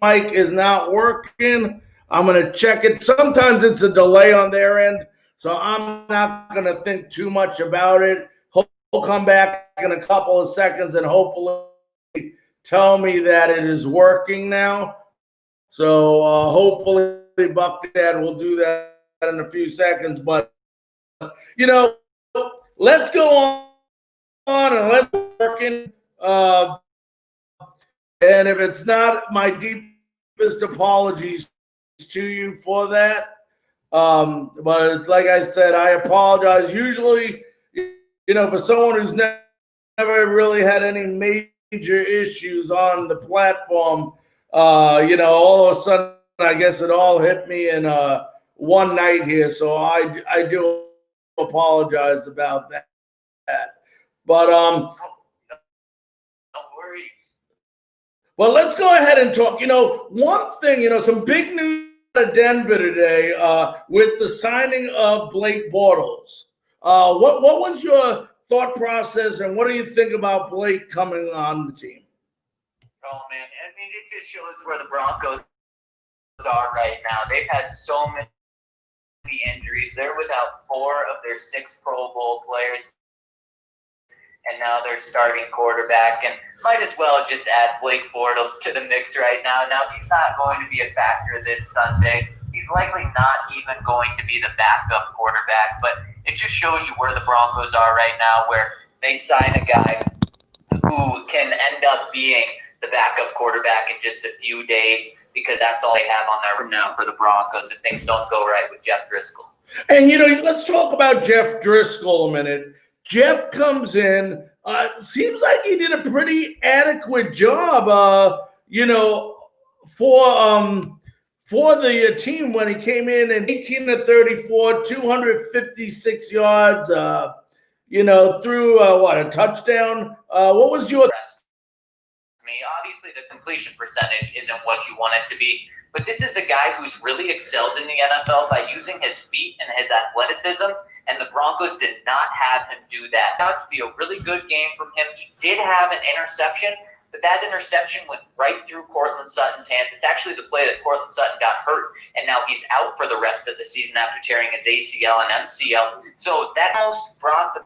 mic is not working. I'm going to check it. Sometimes it's a delay on their end, so I'm not going to think too much about it. He'll come back in a couple of seconds and hopefully tell me that it is working now. So hopefully Buck Dad will do that in a few seconds. But, let's go on and let's working. And if it's not, my deepest apologies to you for that. But it's like I said, I apologize. Usually, for someone who's never really had any major issues on the platform, all of a sudden, I guess it all hit me in one night here. So I do apologize about that. But no worries. Well, let's go ahead and talk. One thing, some big news out of Denver today with the signing of Blake Bortles. What was your thought process, and what do you think about Blake coming on the team? Oh, man. I mean, it just shows where the Broncos are right now. They've had so many injuries. They're without 4 of their 6 Pro Bowl players. And now they're starting quarterback, and might as well just add Blake Bortles to the mix right now. Now, he's not going to be a factor this Sunday. He's likely not even going to be the backup quarterback, but it just shows you where the Broncos are right now, where they sign a guy who can end up being the backup quarterback in just a few days, because that's all they have on there now for the Broncos if things don't go right with Jeff Driscoll. And, let's talk about Jeff Driscoll a minute. Jeff comes in, seems like he did a pretty adequate job, for the team when he came in 18-34, 256 yards, threw a touchdown. What was your? Obviously, the completion percentage isn't what you want it to be, but this is a guy who's really excelled in the NFL by using his feet and his athleticism, and the Broncos did not have him do that. Got to be a really good game from him. He did have an interception, but that interception went right through Courtland Sutton's hands. It's actually the play that Courtland Sutton got hurt, and now he's out for the rest of the season after tearing his ACL and MCL. So that almost brought the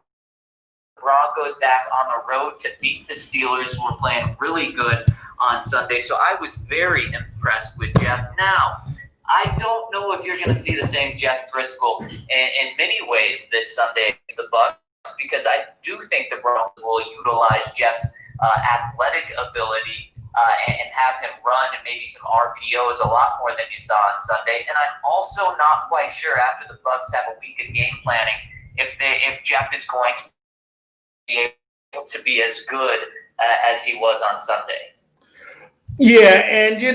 Broncos back on the road to beat the Steelers, who were playing really good on Sunday. So I was very impressed with Jeff. Now, I don't know if you're going to see the same Jeff Driscoll in many ways this Sunday against the Bucs, because I do think the Broncos will utilize Jeff's athletic ability and have him run and maybe some RPOs a lot more than you saw on Sunday. And I'm also not quite sure, after the Bucs have a week of game planning, if Jeff is going to be able to be as good as he was on Sunday. Yeah, and you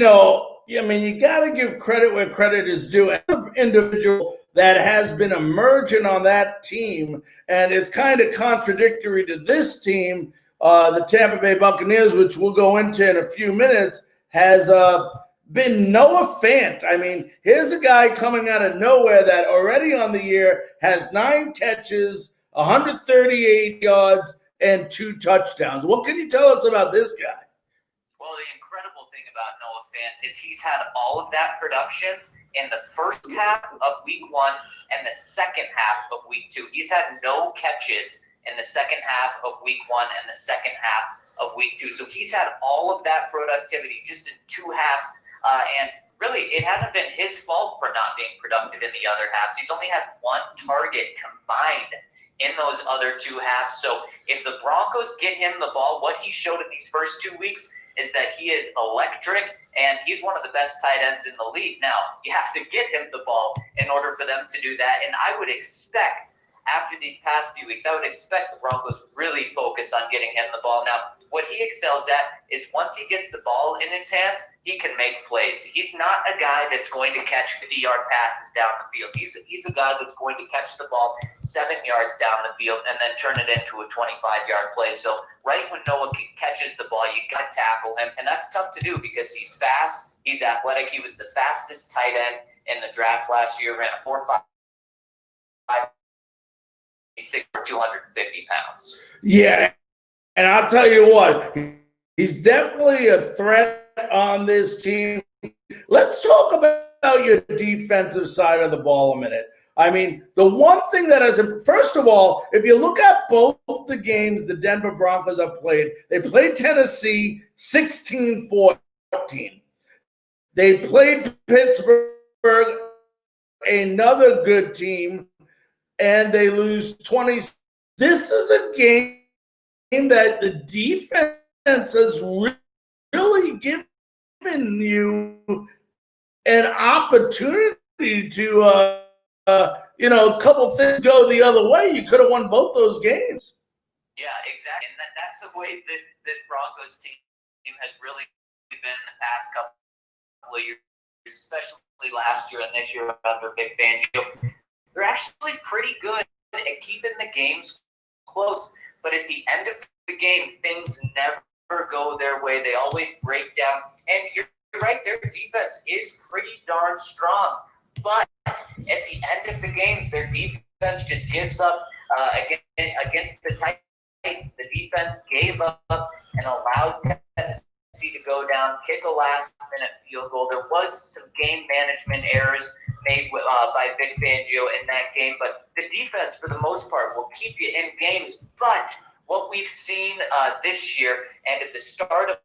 got to give credit where credit is due. As an individual that has been emerging on that team, and it's kind of contradictory to this team, the Tampa Bay Buccaneers, which we'll go into in a few minutes, has been Noah Fant. I mean, here's a guy coming out of nowhere that already on the year has 9 catches, 138 yards, and 2 touchdowns. What can you tell us about this guy? Well, the incredible thing about Noah Fant is he's had all of that production in the first half of week 1 and the second half of week 2. He's had no catches in the second half of week 1 and the second half of week 2. So he's had all of that productivity just in 2 halves. And really, it hasn't been his fault for not being productive in the other halves. He's only had 1 target combined in those other 2 halves. So if the Broncos get him the ball, what he showed in these first 2 weeks is that he is electric, and he's one of the best tight ends in the league. Now, you have to get him the ball in order for them to do that, and I would expect, after these past few weeks, I would expect the Broncos really focus on getting him the ball. Now, what he excels at is once he gets the ball in his hands, he can make plays. He's not a guy that's going to catch 50-yard passes down the field. He's a guy that's going to catch the ball 7 yards down the field and then turn it into a 25-yard play. So right when Noah catches the ball, you got to tackle him, and that's tough to do because he's fast, he's athletic. He was the fastest tight end in the draft last year, ran a 4.5. 250 pounds. Yeah, and I'll tell you what, he's definitely a threat on this team. Let's talk about your defensive side of the ball a minute. I mean, the one thing that has, first of all, if you look at both the games the Denver Broncos have played, they played Tennessee 16-14. They played Pittsburgh, another good team, and they lose 20. This is a game that the defense has really given you an opportunity to, a couple things go the other way. You could have won both those games. Yeah, exactly. And that's the way this Broncos team has really been the past couple of years, especially last year and this year under Vic Fangio. They're actually pretty good at keeping the games close, but at the end of the game, things never go their way. They always break down. And you're right, their defense is pretty darn strong. But at the end of the games, their defense just gives up against the Titans. The defense gave up and allowed Tennessee to go down, kick a last-minute field goal. There was some game management errors made by Vic Fangio in that game, but the defense, for the most part, will keep you in games. But what we've seen this year and at the start of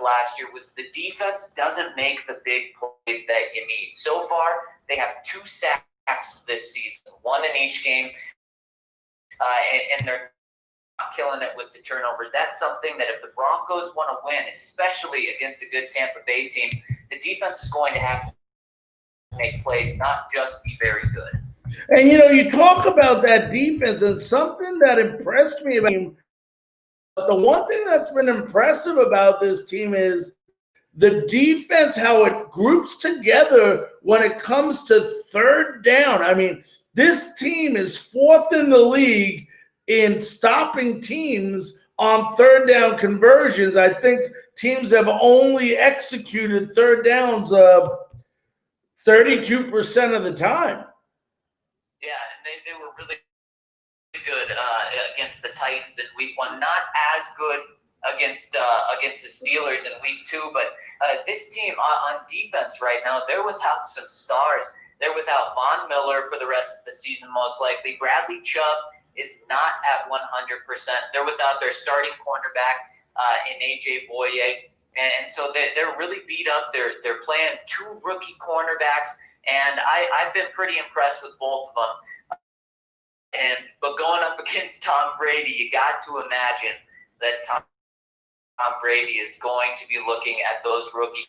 last year was the defense doesn't make the big plays that you need. So far, they have 2 sacks this season, 1 in each game, and they're not killing it with the turnovers. That's something that if the Broncos want to win, especially against a good Tampa Bay team, the defense is going to have to make plays, not just be very good. And, you talk about that defense, and something that impressed me about him, the one thing that's been impressive about this team is the defense, how it groups together when it comes to third down. I mean, this team is 4th in the league in stopping teams on third down conversions. I think teams have only executed third downs 32% of the time. Yeah, and they were really good against the Titans in week 1. Not as good against the Steelers in week 2, but this team on defense right now, they're without some stars. They're without Von Miller for the rest of the season, most likely. Bradley Chubb is not at 100%. They're without their starting cornerback in A.J. Boye. And so they're really beat up. They're playing 2 rookie cornerbacks, and I've been pretty impressed with both of them. But going up against Tom Brady, you got to imagine that Tom Brady is going to be looking at those rookie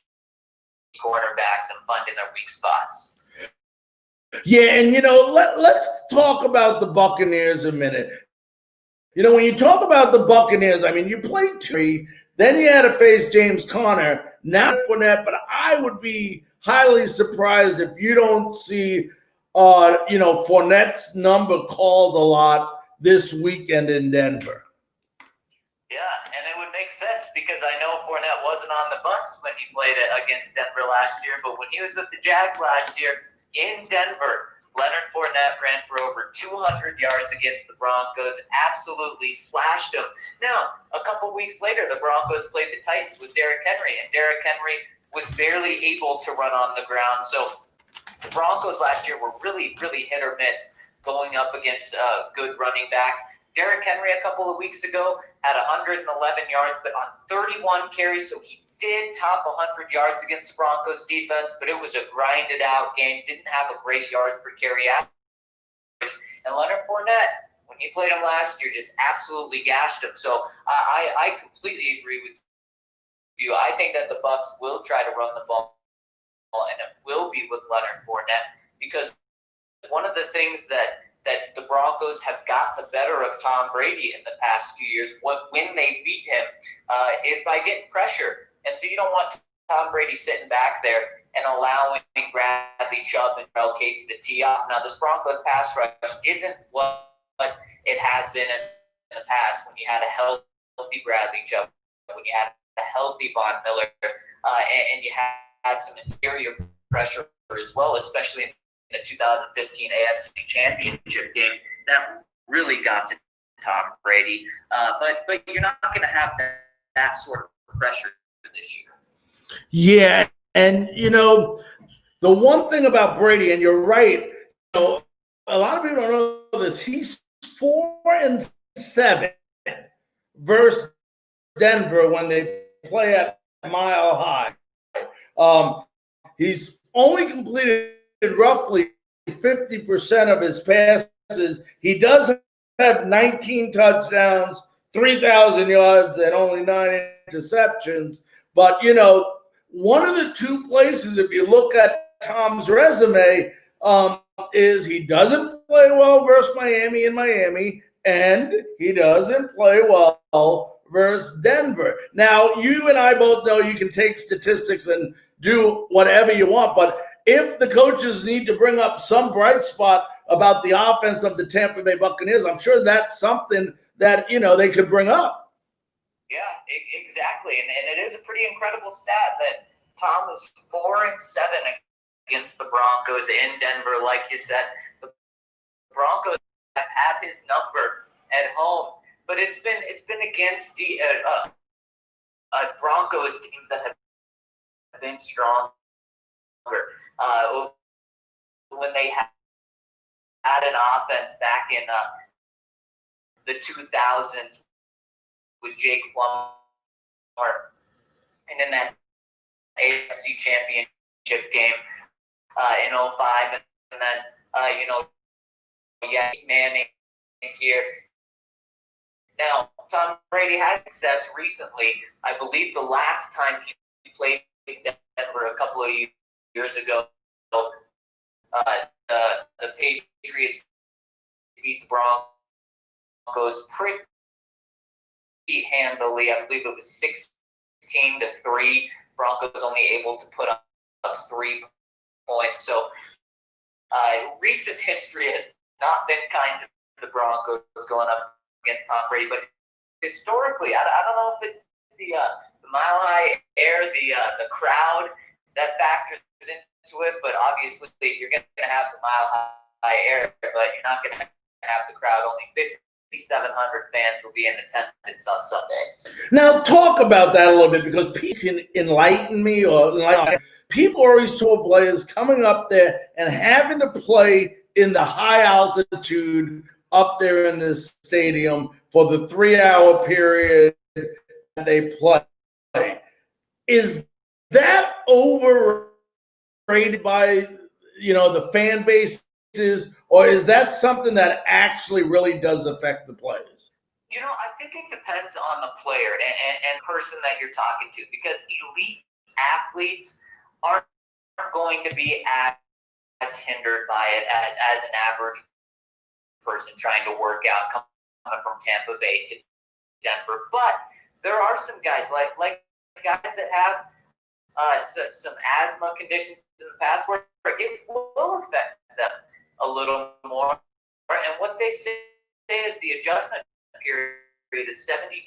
cornerbacks and finding their weak spots. Yeah, and let's talk about the Buccaneers a minute. When you talk about the Buccaneers, I mean, you played 3, then you had to face James Conner, now Fournette, but I would be highly surprised if you don't see Fournette's number called a lot this weekend in Denver. Yeah, and it would make sense because I know Fournette wasn't on the Bucs when he played against Denver last year, but when he was with the Jags last year in Denver, Leonard Fournette ran for over 200 yards against the Broncos, absolutely slashed them. Now, a couple weeks later, the Broncos played the Titans with Derrick Henry, and Derrick Henry was barely able to run on the ground. So the Broncos last year were really, really hit or miss going up against good running backs. Derrick Henry a couple of weeks ago had 111 yards, but on 31 carries, so he did top 100 yards against the Broncos defense, but it was a grinded-out game, didn't have a great yards per carry average. And Leonard Fournette, when he played him last year, just absolutely gashed him. So I completely agree with you. I think that the Bucs will try to run the ball, and it will be with Leonard Fournette, because one of the things that the Broncos have got the better of Tom Brady in the past few years when they beat him is by getting pressure. And so you don't want Tom Brady sitting back there and allowing Bradley Chubb and Terrell Casey to tee off. Now, this Broncos pass rush isn't what it has been in the past when you had a healthy Bradley Chubb, when you had a healthy Von Miller, and you had some interior pressure as well, especially in the 2015 AFC Championship game. That really got to Tom Brady. But you're not going to have that sort of pressure this year. Yeah, And, the one thing about Brady, and you're right, a lot of people don't know this, he's 4-7 versus Denver when they play at Mile High. He's only completed roughly 50% of his passes. He does have 19 touchdowns, 3,000 yards, and only 9 interceptions. But, one of the two places, if you look at Tom's resume, is he doesn't play well versus Miami in Miami, and he doesn't play well versus Denver. Now, you and I both know you can take statistics and do whatever you want, but if the coaches need to bring up some bright spot about the offense of the Tampa Bay Buccaneers, I'm sure that's something that, they could bring up. Yeah, exactly. And it is a pretty incredible stat that Tom is 4-7 against the Broncos in Denver. Like you said, the Broncos have had his number at home, but it's been against the Broncos teams that have been stronger. When they had an offense back in the 2000s with Jake Plummer, and in that AFC Championship game in 05, and then Manning here. Now, Tom Brady had success recently. I believe the last time he played in Denver a couple of years ago, the Patriots beat the Broncos pretty handily. I believe it was 16-3. Broncos only able to put up 3 points. So recent history has not been kind to the Broncos going up against Tom Brady, but historically, I don't know if it's the Mile High air, the crowd that factors into it, but obviously you're going to have the Mile High air, but you're not going to have the crowd. Only 5,700 fans will be in attendance on Sunday. Now, talk about that a little bit, because people can enlighten me, people are always told players coming up there and having to play in the high altitude up there in this stadium for the 3-hour period that they play. Is that overrated by, the fan bases, or is that something that actually really does affect the players? I think it depends on the player and person that you're talking to, because elite athletes aren't going to be as hindered by it as an average person trying to work out coming from Tampa Bay to Denver. But there are some guys like guys that have some asthma conditions in the past where it will affect them a little more. And what they say is the adjustment period is 72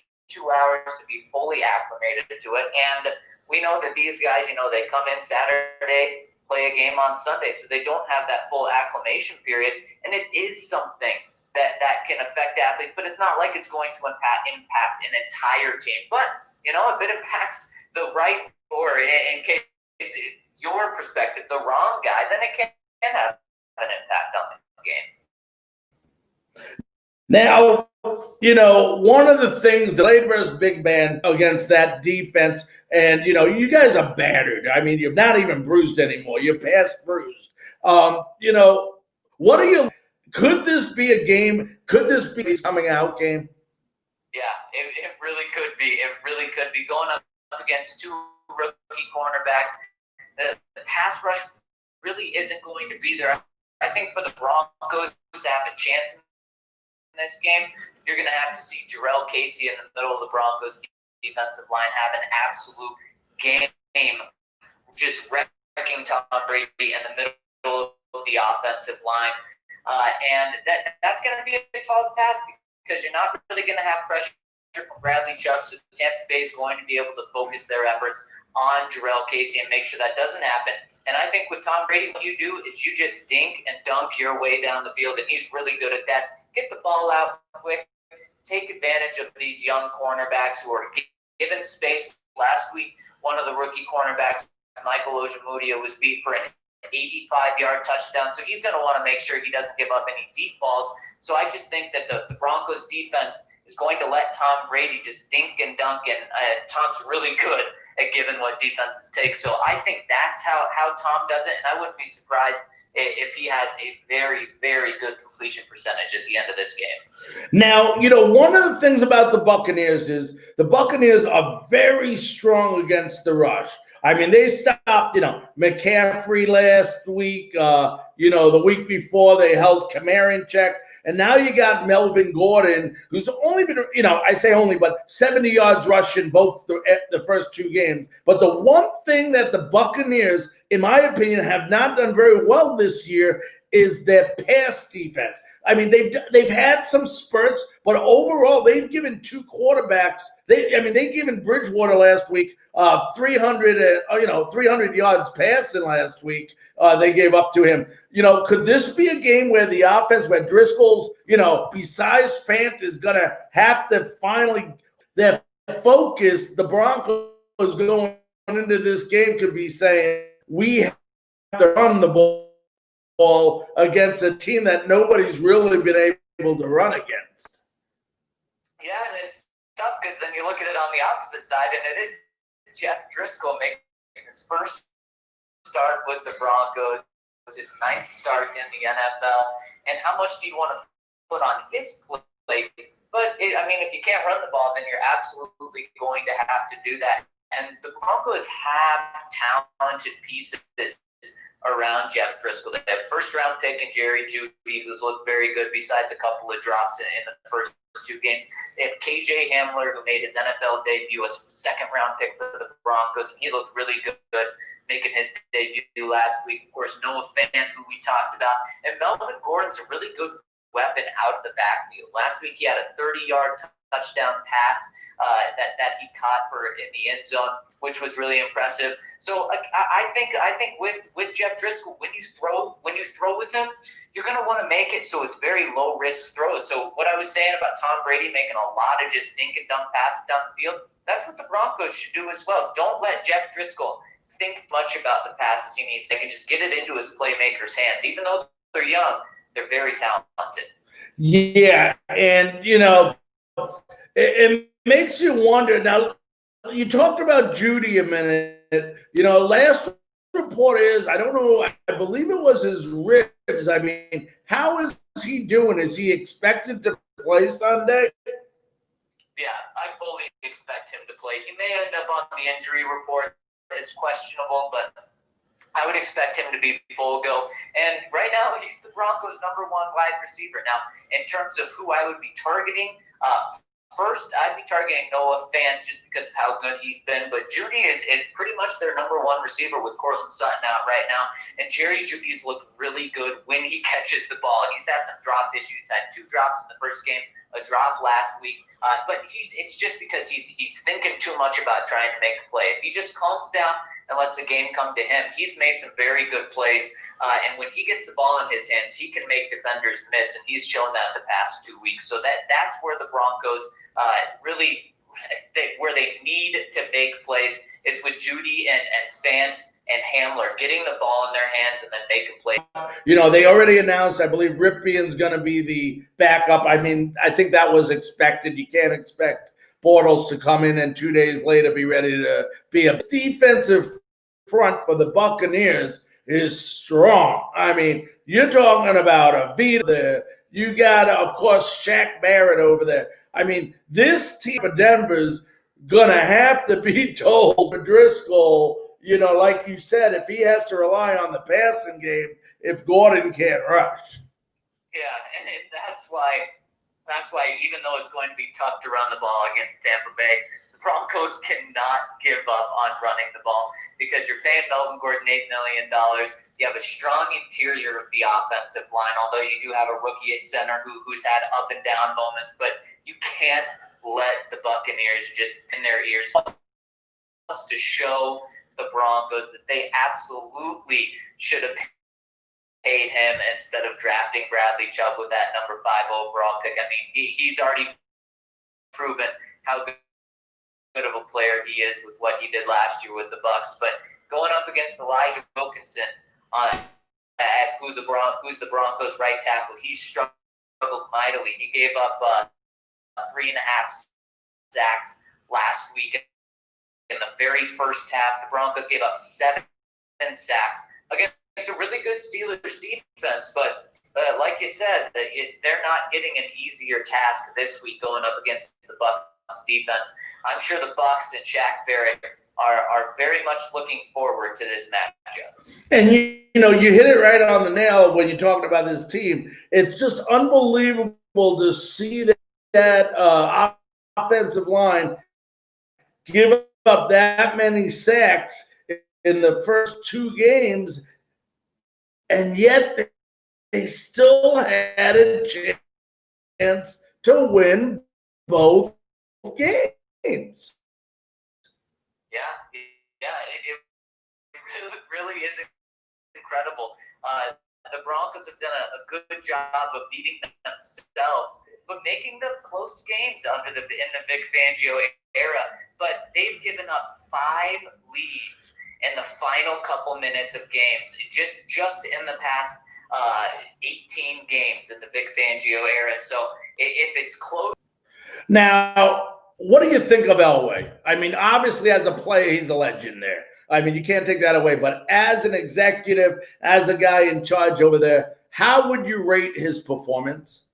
hours to be fully acclimated to it. And we know that these guys, they come in Saturday, play a game on Sunday, so they don't have that full acclimation period. And it is something that can affect athletes, but it's not like it's going to impact an entire team. But, if it impacts the right, or in case your perspective, the wrong guy, then it can have an impact on the game. Now, one of the things, the played versus big man against that defense, and, you guys are battered. I mean, you're not even bruised anymore. You're past bruised. What are you – could this be a game? Could this be a coming out game? Yeah, it really could be. It really could be. Going up against two rookie cornerbacks, the pass rush really isn't going to be there. I think for the Broncos to have a chance in this game, you're going to have to see Jarrell Casey in the middle of the Broncos defensive line have an absolute game, just wrecking Tom Brady in the middle of the offensive line. And that's going to be a tall task, because you're not really going to have pressure from Bradley Chubb, so Tampa Bay is going to be able to focus their efforts on Jarrell Casey and make sure that doesn't happen. And I think with Tom Brady, what you do is you just dink and dunk your way down the field, and he's really good at that. Get the ball out quick, take advantage of these young cornerbacks who are given space. Last week, one of the rookie cornerbacks Michael Ojemudia was beat for an 85-yard touchdown. So he's going to want to make sure he doesn't give up any deep balls. So I just think that the Broncos defense is going to let Tom Brady just dink and dunk, and Tom's really good at giving what defenses take. So I think that's how Tom does it, and I wouldn't be surprised if he has a very, very good completion percentage at the end of this game. Now, one of the things about the Buccaneers is the Buccaneers are very strong against the rush. I mean, they stopped, McCaffrey last week. The week before they held Kamara in check. And now you got Melvin Gordon, who's only been, I say only, but 70 yards rushing both the first two games. But the one thing that the Buccaneers, in my opinion, have not done very well this year is their pass defense. I mean, they've had some spurts, but overall, they've given two quarterbacks. They've given Bridgewater last week 300 yards passing last week. They gave up to him. Could this be a game where the offense, where Driscoll's, besides Fant, is going to have to finally their focus? The Broncos going into this game could be saying, we have to run the ball against a team that nobody's really been able to run against. Yeah, and it's tough because then you look at it on the opposite side, and it is Jeff Driscoll making his first start with the Broncos, his ninth start in the NFL, and how much do you want to put on his plate? But, if you can't run the ball, then you're absolutely going to have to do that. And the Broncos have talented pieces around Jeff Driscoll. They have first-round pick in Jerry Jeudy, who's looked very good besides a couple of drops in the first two games. They have KJ Hamler, who made his NFL debut as a second-round pick for the Broncos. He looked really good making his debut last week. Of course, Noah Fant, who we talked about. And Melvin Gordon's a really good weapon out of the backfield. Last week, he had a 30-yard touchdown pass that he caught in the end zone, which was really impressive. So I think with Jeff Driscoll, when you throw with him, you're going to want to make it so it's very low risk throws. So what I was saying about Tom Brady making a lot of just dink and dunk passes down the field, that's what the Broncos should do as well. Don't let Jeff Driscoll think much about the passes he needs. They can just get it into his playmakers' hands. Even though they're young, they're very talented. Yeah, and it makes you wonder. Now, you talked about Jeudy a minute. Last report is, I don't know, I believe it was his ribs. I mean, how is he doing? Is he expected to play Sunday? Yeah, I fully expect him to play. He may end up on the injury report as questionable, but I would expect him to be full go. And right now, he's the Broncos' #1 wide receiver. Now, in terms of who I would be targeting, first, I'd be targeting Noah Fant just because of how good he's been. But Jeudy is pretty much their #1 receiver with Cortland Sutton out right now. And Jerry Jeudy's looked really good when he catches the ball. He's had some drop issues. Had 2 drops in the first game, a drop last week. But it's just because he's thinking too much about trying to make a play. If he just calms down and lets the game come to him, he's made some very good plays. And when he gets the ball in his hands, he can make defenders miss, and he's shown that the past 2 weeks. So that's where the Broncos really where they need to make plays is with Jeudy and Fant and Hamler getting the ball in their hands and then making plays. They already announced, I believe, Ripien's going to be the backup. I mean, I think that was expected. You can't expect Bortles to come in and 2 days later be ready to be a defensive front for the Buccaneers is strong. I mean, you're talking about a Vita there. You got, of course, Shaq Barrett over there. I mean, this team of Denver's going to have to be told to Driscoll, like you said, if he has to rely on the passing game, if Gordon can't rush. Yeah, and that's why even though it's going to be tough to run the ball against Tampa Bay, the Broncos cannot give up on running the ball because you're paying Melvin Gordon $8 million. You have a strong interior of the offensive line, although you do have a rookie at center who's had up and down moments, but you can't let the Buccaneers just in their ears to show the Broncos that they absolutely should have paid him instead of drafting Bradley Chubb with that #5 overall pick. I mean, he's already proven how good of a player he is with what he did last year with the Bucs. But going up against Elijah Wilkinson at who's the Broncos' right tackle. He struggled mightily. He gave up 3.5 sacks last week. In the very first half, the Broncos gave up 7 sacks against a really good Steelers defense. But like you said, they're not getting an easier task this week going up against the Bucs defense. I'm sure the Bucs and Shaq Barrett are very much looking forward to this matchup. And you hit it right on the nail when you're talking about this team. It's just unbelievable to see that offensive line give up that many sacks in the first 2 games, and yet they still had a chance to win both games. Yeah, it really is incredible. The Broncos have done a good job of beating themselves, but making them close games in the Vic Fangio era. But they've given up 5 leads in the final couple minutes of games, just in the past 18 games in the Vic Fangio era. So if it's close. Now, what do you think of Elway? I mean, obviously, as a player, he's a legend there. I mean, you can't take that away. But as an executive, as a guy in charge over there, how would you rate his performance?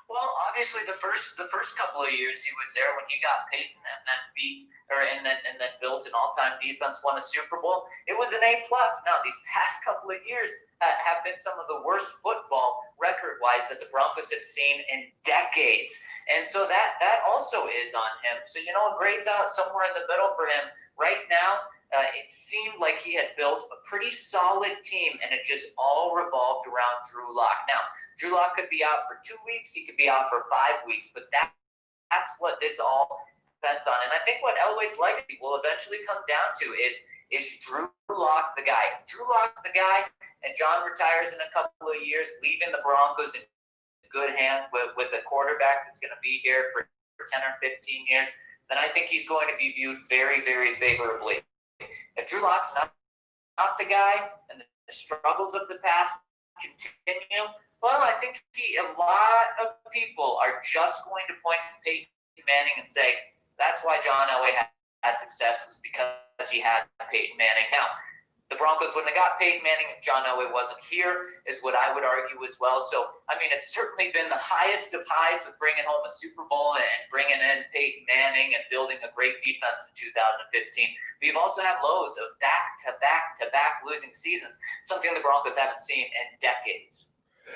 Well, obviously, the first couple of years he was there when he got Peyton and then built an all-time defense, won a Super Bowl. It was an A+. Now, these past couple of years have been some of the worst football record-wise that the Broncos have seen in decades, and so that also is on him. So grades out somewhere in the middle for him right now. It seemed like he had built a pretty solid team, and it just all revolved around Drew Lock. Now, Drew Lock could be out for 2 weeks. He could be out for 5 weeks, but that's what this all depends on. And I think what Elway's legacy will eventually come down to is Drew Lock the guy? If Drew Lock's the guy and John retires in a couple of years, leaving the Broncos in good hands with a quarterback that's going to be here for 10 or 15 years, then I think he's going to be viewed very, very favorably. If Drew Lock's not the guy and the struggles of the past continue, well, I think a lot of people are just going to point to Peyton Manning and say, that's why John Elway had success, was because he had Peyton Manning. Now, the Broncos wouldn't have got Peyton Manning if John Elway wasn't here, is what I would argue as well. So, I mean, it's certainly been the highest of highs with bringing home a Super Bowl and bringing in Peyton Manning and building a great defense in 2015. We've also had lows of back-to-back losing seasons, something the Broncos haven't seen in decades.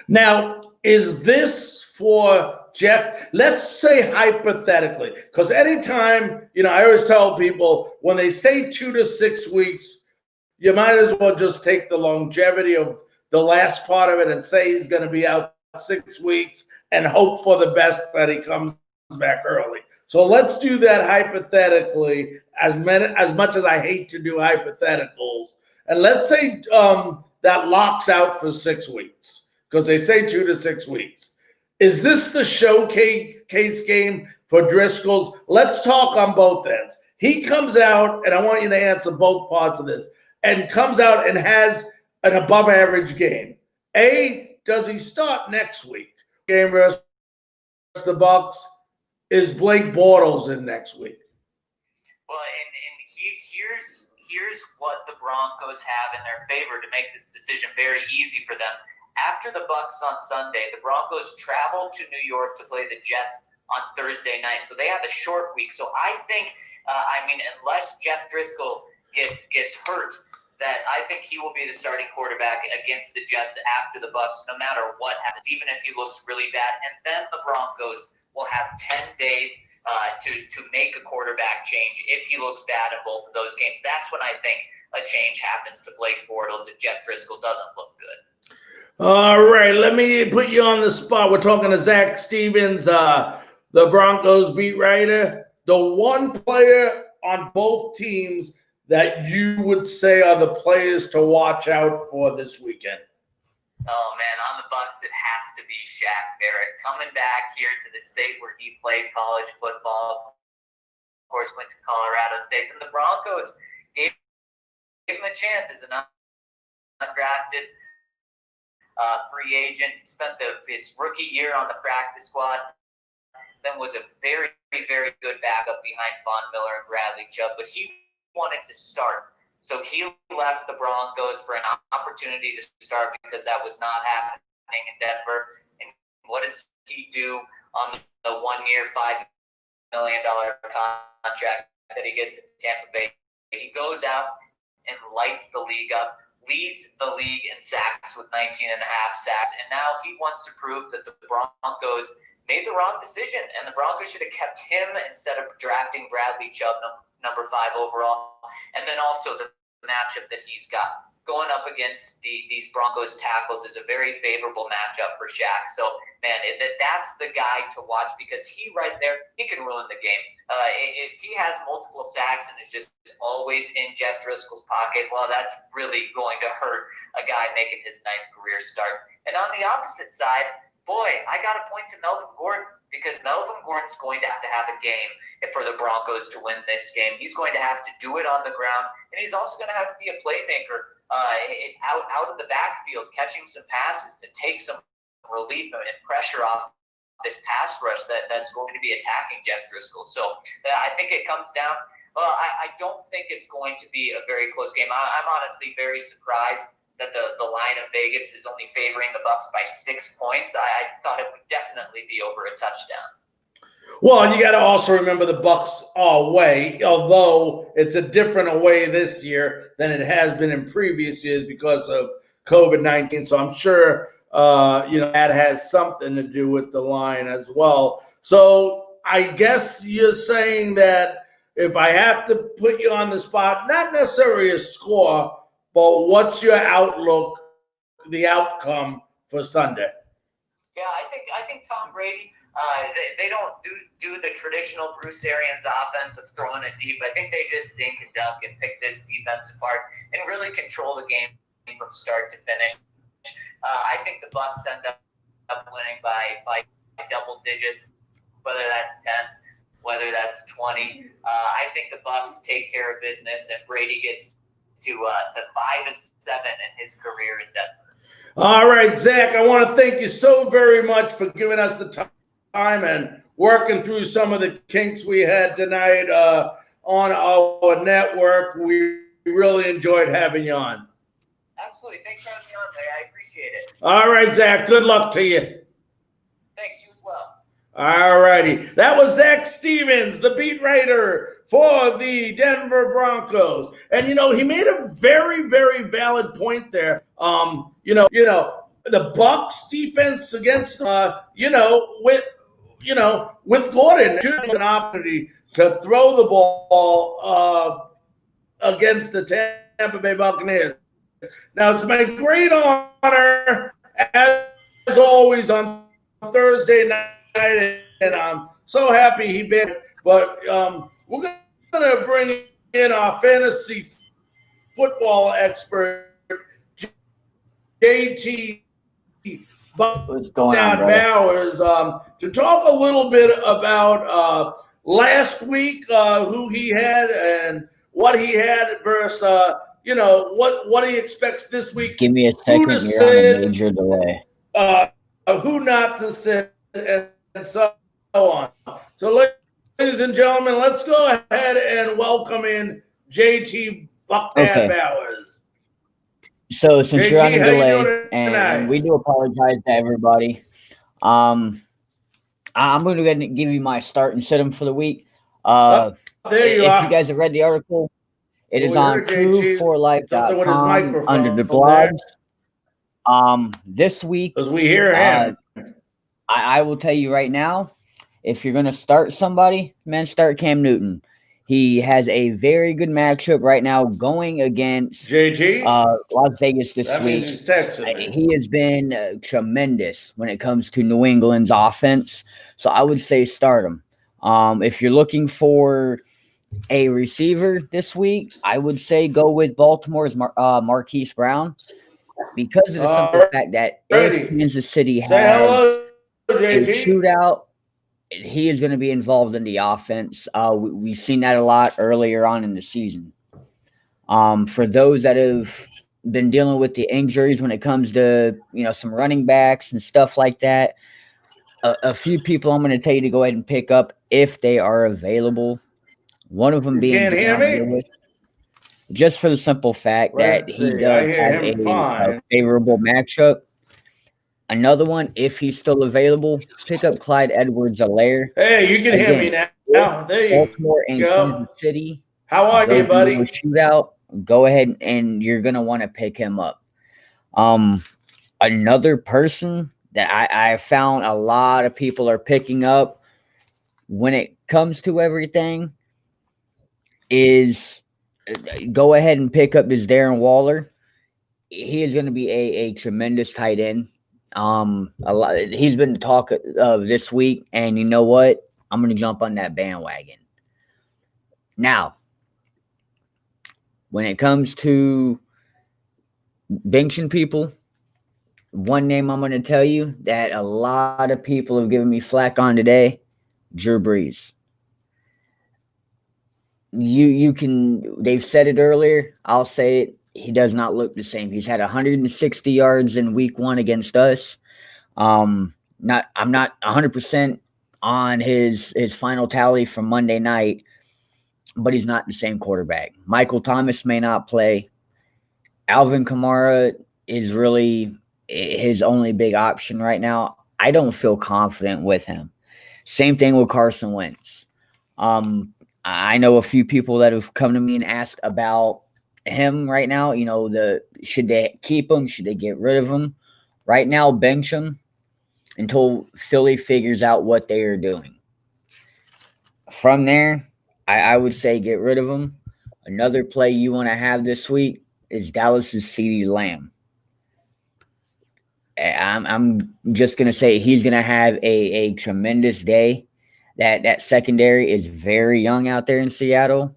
Now, is this for Jeff? Let's say hypothetically, because anytime, I always tell people when they say 2 to 6 weeks, you might as well just take the longevity of the last part of it and say he's going to be out 6 weeks and hope for the best that he comes back early. So let's do that hypothetically, as much as I hate to do hypotheticals. And let's say that Lock's out for 6 weeks, because they say 2 to 6 weeks. Is this the showcase game for Driscoll's? Let's talk on both ends. He comes out, and I want you to answer both parts of this, and comes out and has an above-average game. A, does he start next week? Game versus the Bucs. Is Blake Bortles in next week? Well, and here's what the Broncos have in their favor to make this decision very easy for them. After the Bucs on Sunday, the Broncos travel to New York to play the Jets on Thursday night. So they have a short week. So I think, unless Jeff Driscoll gets hurt, that I think he will be the starting quarterback against the Jets after the Bucs, no matter what happens, even if he looks really bad. And then the Broncos will have 10 days to make a quarterback change if he looks bad in both of those games. That's when I think a change happens to Blake Bortles if Jeff Driscoll doesn't look good. All right, let me put you on the spot. We're talking to Zac Stevens, the Broncos beat writer. The one player on both teams that you would say are the players to watch out for this weekend? Oh, man, on the Bucs, it has to be Shaq Barrett. Coming back here to the state where he played college football, of course, went to Colorado State. And the Broncos gave him a chance as an undrafted free agent. Spent his rookie year on the practice squad. Then was a very, very good backup behind Von Miller and Bradley Chubb. But he wanted to start. So he left the Broncos for an opportunity to start because that was not happening in Denver. And what does he do on the 1 year, $5 million contract that he gets at Tampa Bay? He goes out and lights the league up, leads the league in sacks with 19 and a half sacks. And now he wants to prove that the Broncos made the wrong decision, and the Broncos should have kept him instead of drafting Bradley Chubb, number 5 overall. And then also the matchup that he's got going up against these Broncos tackles is a very favorable matchup for Shaq. So, man, that's the guy to watch because he right there, he can ruin the game. If he has multiple sacks and is just always in Jeff Driscoll's pocket, well, that's really going to hurt a guy making his 9th career start. And on the opposite side, boy, I got to point to Melvin Gordon because Melvin Gordon's going to have a game for the Broncos to win this game. He's going to have to do it on the ground, and he's also going to have to be a playmaker out of the backfield, catching some passes to take some relief and pressure off this pass rush that's going to be attacking Jeff Driscoll. So I think it comes down. Well, I don't think it's going to be a very close game. I'm honestly very surprised that the line of Vegas is only favoring the Bucs by 6 points. I thought it would definitely be over a touchdown. Well, you got to also remember the Bucs are away, although it's a different away this year than it has been in previous years because of COVID-19. So I'm sure that has something to do with the line as well. So I guess you're saying that if I have to put you on the spot, not necessarily a score, but what's your outlook, the outcome for Sunday? Yeah, I think Tom Brady. They don't do the traditional Bruce Arians offense of throwing it deep. I think they just dink and dunk and pick this defense apart and really control the game from start to finish. I think the Bucs end up winning by double digits, whether that's 10, whether that's 20. I think the Bucs take care of business and Brady gets to 5-7 in his career in Denver. All right, Zach, I want to thank you so very much for giving us the time and working through some of the kinks we had tonight on our network. We really enjoyed having you on. Absolutely. Thanks for having me on, Larry. I appreciate it. All right, Zach, good luck to you. Thanks, you as well. All righty. That was Zac Stevens, the beat writer for the Denver Broncos. And, he made a very, very valid point there. The Bucs defense against, with Gordon, an opportunity to throw the ball against the Tampa Bay Buccaneers. Now, it's my great honor, as always, on Thursday night, and I'm so happy he been. But we're going to bring in our fantasy football expert, JT What's going on, Bowers, to talk a little bit about last week, who he had and what he had versus, what he expects this week. Give me a second. You're on a major delay. Who not to sit, and so on. So, ladies and gentlemen, let's go ahead and welcome in JT Bowers. So since JT, you're on a delay, and we do apologize to everybody, I'm going to give you my start and sit 'em for the week. There you are. If you guys have read the article, it is on true4life.com under the blogs. This week, as we hear him, I will tell you right now, if you're going to start somebody, man, start Cam Newton. He has a very good matchup right now going against JT Las Vegas this week. He has been tremendous when it comes to New England's offense. So I would say start him. If you're looking for a receiver this week, I would say go with Baltimore's Marquise Brown because of the simple fact that if Kansas City has a shootout, he is going to be involved in the offense. We've seen that a lot earlier on in the season. For those that have been dealing with the injuries when it comes to, some running backs and stuff like that, a few people I'm going to tell you to go ahead and pick up if they are available. One of them You being can't hear Dion me? Lewis, just for the simple fact that Let's he see. does I hear have him a fine. favorable matchup. Another one, if he's still available, pick up Clyde Edwards-Helaire. Hey, you can hear me Again, now. There you Baltimore and go. Kansas City How are you, goes into a buddy? shootout, go ahead and you're going to want to pick him up. Another person that I found a lot of people are picking up when it comes to everything is go ahead and pick up this Darren Waller. He is going to be a tremendous tight end. He's been the talk of this week, and you know what? I'm going to jump on that bandwagon. Now, when it comes to benching people, one name I'm going to tell you that a lot of people have given me flack on today, Drew Brees. They've said it earlier, I'll say it, he does not look the same. He's had 160 yards in week 1 against us. I'm not 100% on his final tally from Monday night, but he's not the same quarterback. Michael Thomas may not play. Alvin Kamara is really his only big option right now. I don't feel confident with him. Same thing with Carson Wentz. I know a few people that have come to me and asked about him right now. Should they keep him? Should they get rid of him? Right now, bench him until Philly figures out what they are doing. From there, I would say get rid of him. Another play you want to have this week is Dallas's CeeDee Lamb. I'm just going to say he's going to have a tremendous day. That secondary is very young out there in Seattle,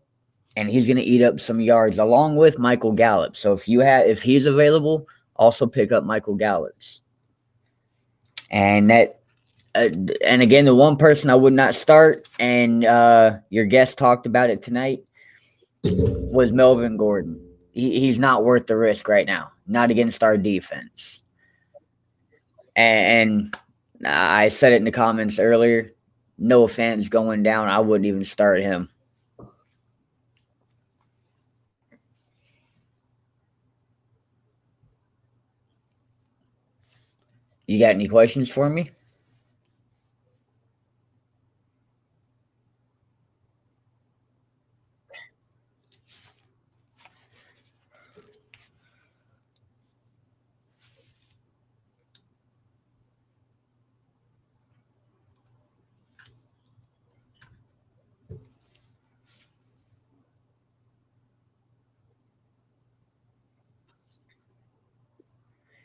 and he's going to eat up some yards along with Michael Gallup. So if he's available, also pick up Michael Gallup's. And again, the one person I would not start, and your guest talked about it tonight, was Melvin Gordon. He's not worth the risk right now, not against our defense. And I said it in the comments earlier, Noah Fant's going down. I wouldn't even start him. You got any questions for me?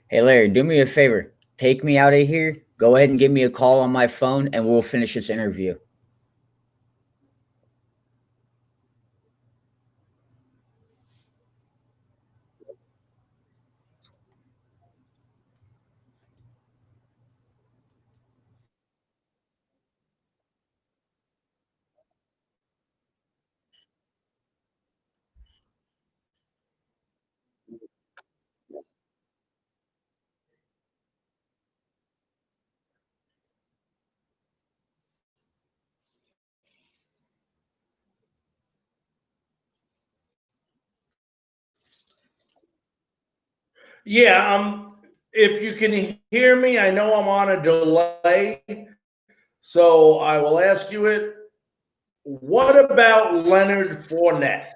Hey, Larry, do me a favor. Take me out of here. Go ahead and give me a call on my phone, and we'll finish this interview. Yeah, if you can hear me, I know I'm on a delay, so I will ask you it. What about Leonard Fournette?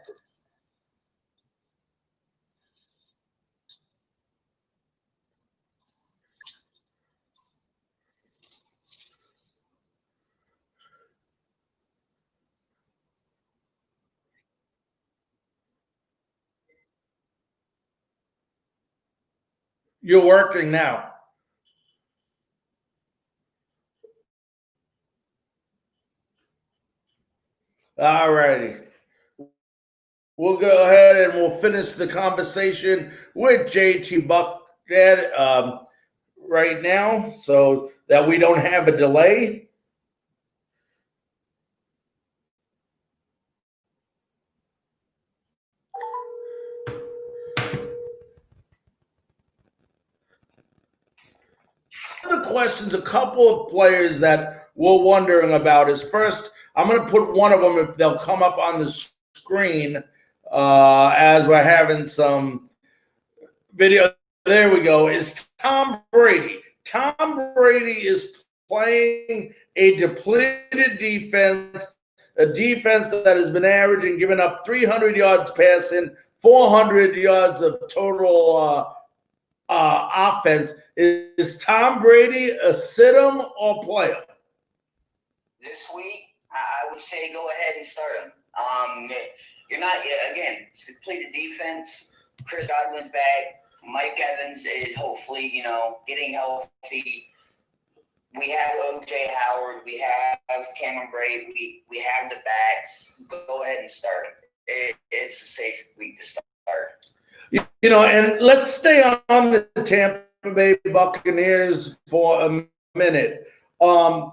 You're working now. All righty. We'll go ahead and we'll finish the conversation with JT Buckhead right now so that we don't have a delay. questions, a couple of players that we're wondering about is first, I'm going to put one of them if they'll come up on the screen as we're having some video. There we go. Is Tom Brady. Tom Brady is playing a depleted defense, a defense that has been averaging, giving up 300 yards passing, 400 yards of total offense. Is Tom Brady a sit-em or play him? This week, I would say go ahead and start him. You're not, again, it's a depleted defense. Chris Godwin's back. Mike Evans is hopefully, getting healthy. We have O.J. Howard. We have Cameron Brate. We have the backs. Go ahead and start him. It's a safe week to start. And let's stay on the Tampa Bay Buccaneers for a minute. A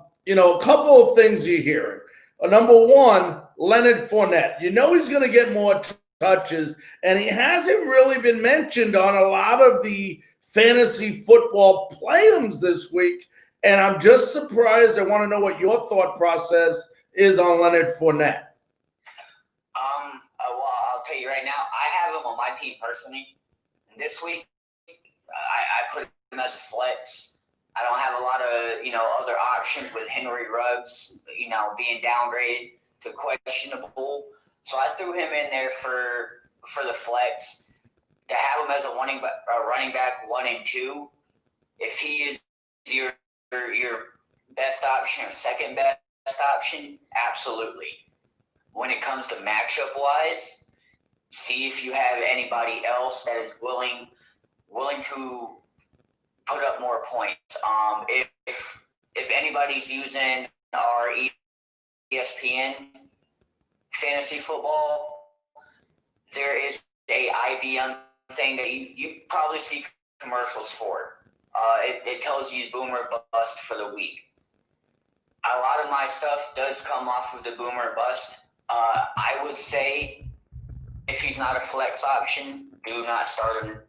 couple of things you're hearing. Number one, Leonard Fournette. He's going to get more touches, and he hasn't really been mentioned on a lot of the fantasy football play-ums this week, and I'm just surprised. I want to know what your thought process is on Leonard Fournette. Well, I'll tell you right now, I have him on my team personally. This week, I put him as a flex. I don't have a lot of, other options with Henry Ruggs, being downgraded to questionable. So I threw him in there for the flex to have him as a running back 1 and 2. If he is your best option or second best option, absolutely. When it comes to matchup wise, see if you have anybody else that is willing to put up more points. If anybody's using our ESPN fantasy football, there is a IBM thing that you probably see commercials for. It tells you boomer bust for the week. A lot of my stuff does come off of the boomer bust. I would say if he's not a flex option, do not start him.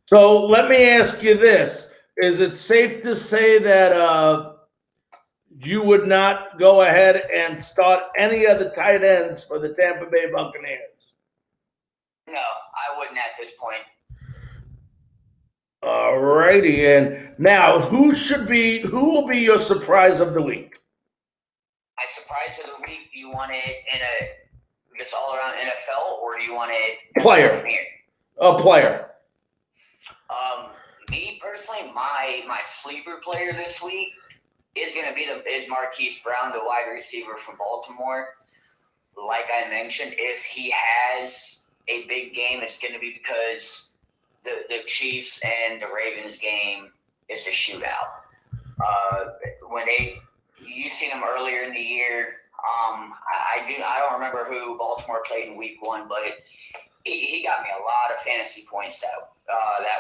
So let me ask you this. Is it safe to say that you would not go ahead and start any of the tight ends for the Tampa Bay Buccaneers? No, I wouldn't at this point. All righty. And now, who will be your surprise of the week? My surprise of the week, do you want it it's all around NFL, or do you want it player? A player. Me personally, my sleeper player this week is going to be Marquise Brown, the wide receiver from Baltimore. Like I mentioned, if he has a big game, it's going to be because the Chiefs and the Ravens game is a shootout. You seen him earlier in the year. I don't remember who Baltimore played in week 1, but he got me a lot of fantasy points that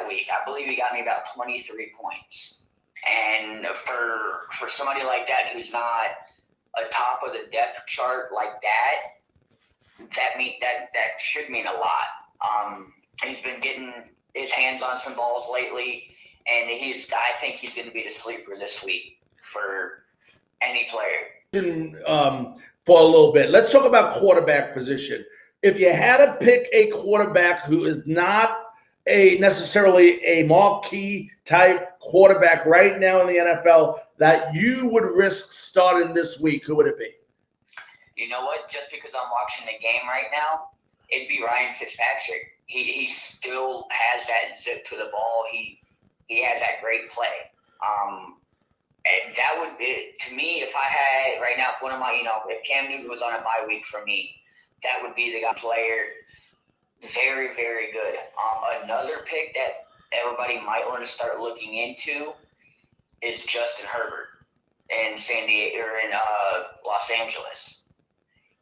week. I believe he got me about 23 points. And for somebody like that who's not a top of the depth chart like that should mean a lot. He's been getting his hands on some balls lately, and I think he's going to be the sleeper this week for any player. For a little bit, let's talk about quarterback position. If you had to pick a quarterback who is not necessarily a marquee type quarterback right now in the NFL that you would risk starting this week, who would it be? You know what? Just because I'm watching the game right now, it'd be Ryan Fitzpatrick. He still has that zip to the ball. He has that great play. And that would be, to me, if I had right now, one of my, if Cam Newton was on a bye week for me, that would be the guy player. Very, very good. Another pick that everybody might want to start looking into is Justin Herbert in San Diego or in Los Angeles.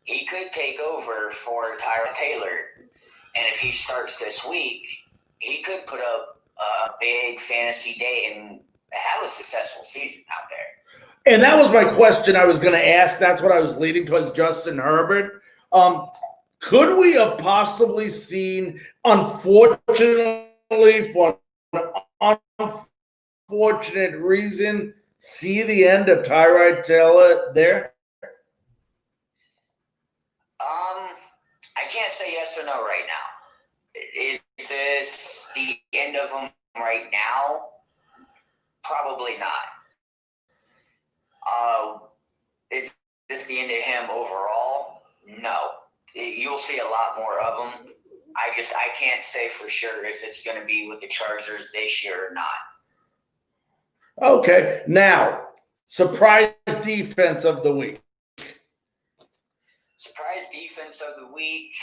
He could take over for Tyrod Taylor, and if he starts this week, he could put up a big fantasy day and have a successful season out there. And that was my question I was going to ask. That's what I was leading towards, Justin Herbert. Could we have possibly seen, unfortunately for an unfortunate reason see the end of Tyrod Taylor there? I can't say yes or no right now. Is this the end of him right now? Probably not. Is this the end of him overall? No. You'll see a lot more of him. I can't say for sure if it's going to be with the Chargers this year or not. Okay. Now, surprise defense of the week. Surprise defense of the week.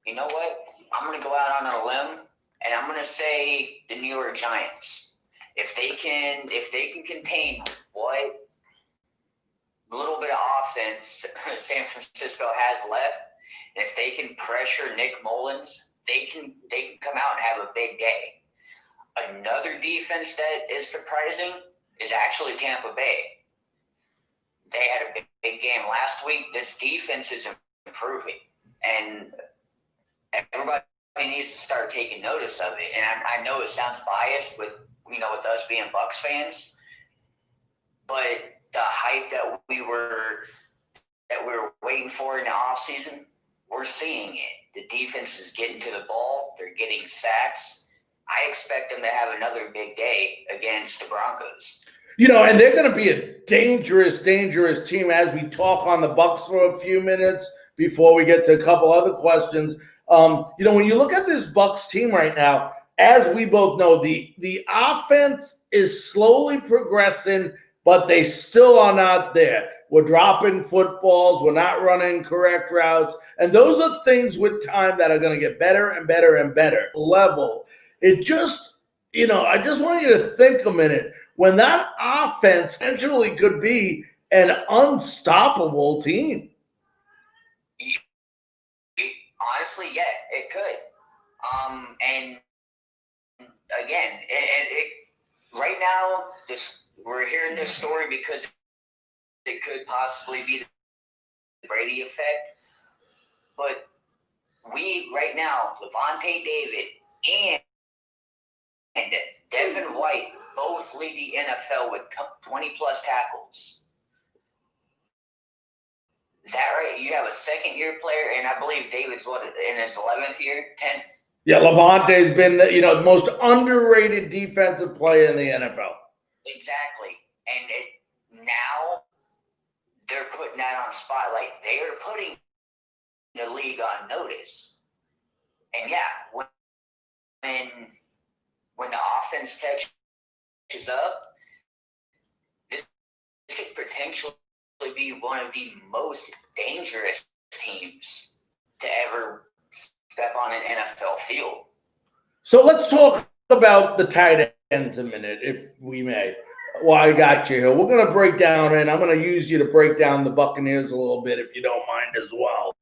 You know what? I'm going to go out on a limb, and I'm going to say the New York Giants. If they can contain what little bit of offense San Francisco has left, and if they can pressure Nick Mullins, they can come out and have a big day. Another defense that is surprising is actually Tampa Bay. They had a big game last week. This defense is improving, and everybody needs to start taking notice of it. And I know it sounds biased with us being Bucs fans, but the hype that we were waiting for in the offseason, we're seeing it. The defense is getting to the ball. They're getting sacks. I expect them to have another big day against the Broncos. And they're going to be a dangerous, dangerous team as we talk on the Bucs for a few minutes before we get to a couple other questions. When you look at this Bucs team right now, as we both know, the offense is slowly progressing, but they still are not there. We're dropping footballs. We're not running correct routes. And those are things with time that are going to get better and better and better level. It just, I just want you to think a minute. When that offense potentially could be an unstoppable team. Honestly, yeah, it could. And again, right now, we're hearing this story because it could possibly be the Brady effect. But right now, Levante David and Devin White both lead the NFL with 20-plus tackles. Is that right? You have a second-year player, and I believe David's in his 11th year, 10th? Yeah, Levante's been the most underrated defensive player in the NFL. Exactly. And now they're putting that on spotlight. They are putting the league on notice. And yeah, when the offense catches up, this could potentially be one of the most dangerous teams to ever step on an NFL field. So let's talk about the tight ends a minute, if we may. Well, I got you here. We're going to break down, and I'm going to use you to break down the Buccaneers a little bit, if you don't mind as well.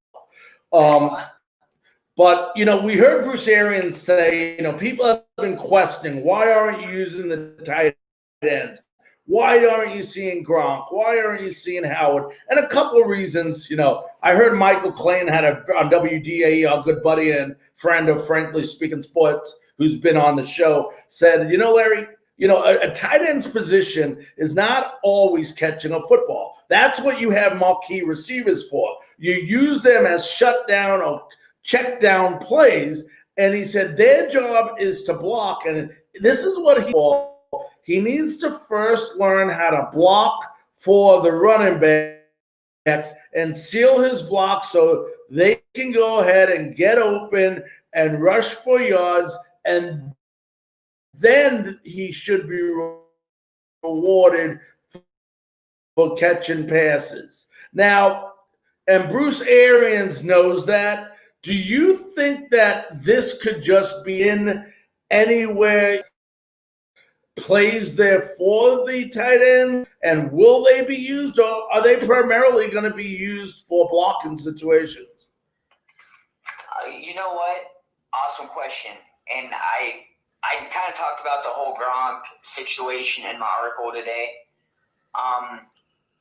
But, we heard Bruce Arians say, people have been questioning, why aren't you using the tight ends? Why aren't you seeing Gronk? Why aren't you seeing Howard? And a couple of reasons, I heard Michael Klain had on WDAE, our good buddy and friend of Frankly Speaking Sports, who's been on the show, said, Larry, a tight end's position is not always catching a football. That's what you have marquee receivers for. You use them as shutdown or check down plays. And he said their job is to block. And this is what he needs to first learn how to block for the running backs and seal his block so they can go ahead and get open and rush for yards, and then he should be rewarded for catching passes. Now, and Bruce Arians knows that. Do you think that this could just be in anywhere plays there for the tight end, and will they be used, or are they primarily going to be used for blocking situations? You know what? Awesome question. And I kind of talked about the whole Gronk situation in my article today.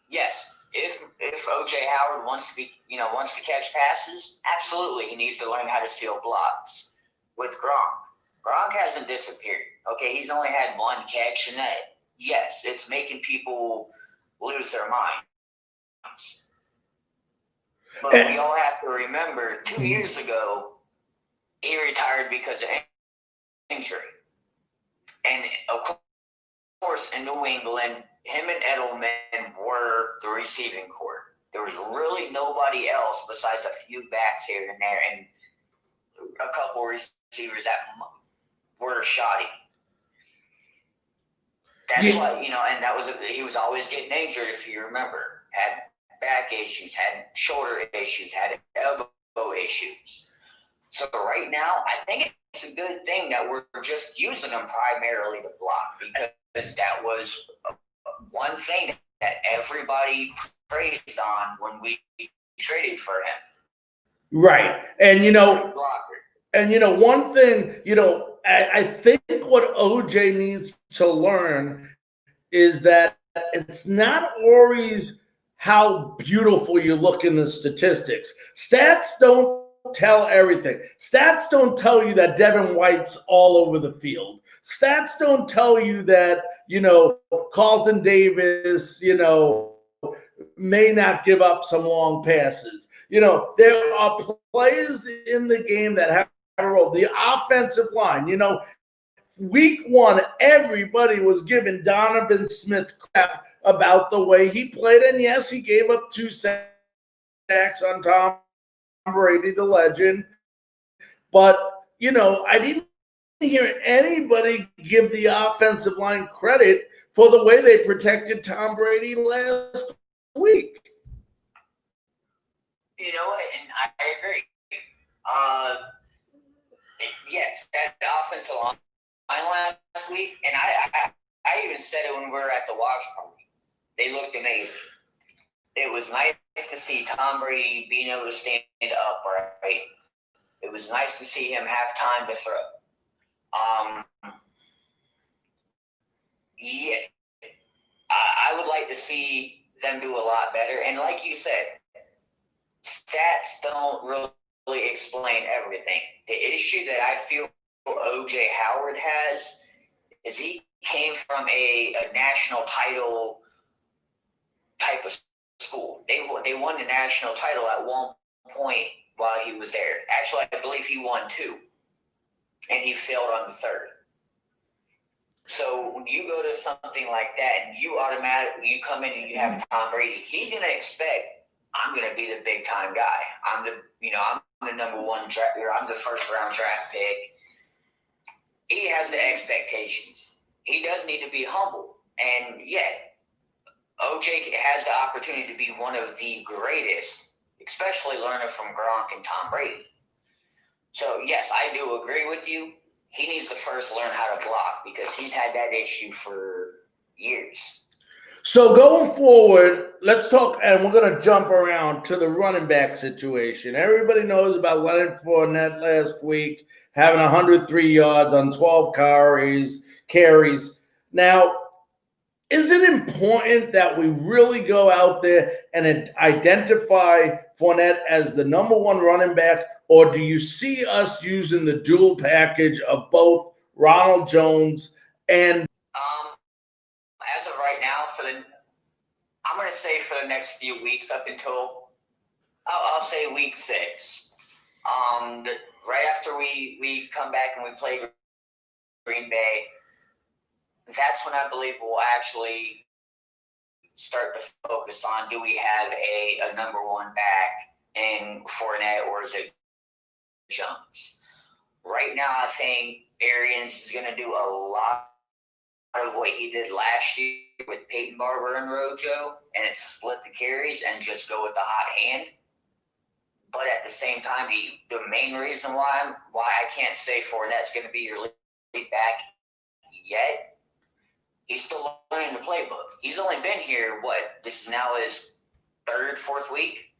Yes, if OJ Howard wants to catch passes, absolutely he needs to learn how to seal blocks with Gronk. Gronk hasn't disappeared. Okay, he's only had one catch, and that, yes, it's making people lose their minds. But we all have to remember, 2 years ago, he retired because of injury. And, of course, in New England, him and Edelman were the receiving corps. There was really nobody else besides a few backs here and there and a couple receivers that were shoddy. That's why, and he was always getting injured, if you remember. Had back issues, had shoulder issues, had elbow issues. So right now, I think it's a good thing that we're just using him primarily to block, because that was one thing that everybody praised on when we traded for him. Right. And, one thing, I think what OJ needs to learn is that it's not always how beautiful you look in the statistics. Stats don't tell everything. Stats don't tell you that Devin White's all over the field. Stats don't tell you that, Carlton Davis, may not give up some long passes. There are players in the game that have a role. The offensive line, week one, everybody was giving Donovan Smith crap about the way he played. And yes, he gave up 2 sacks on Tom Brady, the legend. But, I didn't hear anybody give the offensive line credit for the way they protected Tom Brady last week. You know what? And I agree. Yes, that offensive line last week, and I even said it when we were at the watch party. They looked amazing. It was nice to see Tom Brady being able to stand upright. It was nice to see him have time to throw. Yeah, I would like to see them do a lot better. And like you said, stats don't really explain everything. The issue that I feel O.J. Howard has is he came from a national title type of school. They won the national title at one point while he was there. Actually, I believe he won 2, and he failed on the 3rd. So when you go to something like that and you come in and you have Tom Brady, he's going to expect, I'm going to be the big time guy. I'm the number one I'm the first round draft pick. He has the expectations. He does need to be humble. And yet, OJ has the opportunity to be one of the greatest, especially learning from Gronk and Tom Brady. So, yes, I do agree with you. He needs to first learn how to block because he's had that issue for years. So going forward, let's talk, and we're going to jump around to the running back situation. Everybody knows about Leonard Fournette last week having 103 yards on 12 carries. Now, is it important that we really go out there and identify Fournette as the number one running back, or do you see us using the dual package of both Ronald Jones and as of right now, I'm going to say for the next few weeks up until, I'll say week 6. Right after we come back and we play Green Bay, that's when I believe we'll actually start to focus on, do we have a number one back in Fournette or is it Jones? Right now, I think Arians is going to do a lot of what he did last year with Peyton Barber and Rojo, and it's split the carries and just go with the hot hand. But at the same time, the main reason why I can't say Fournette's going to be your lead back yet, he's still learning the playbook. He's only been here, this is now his 3rd, 4th week?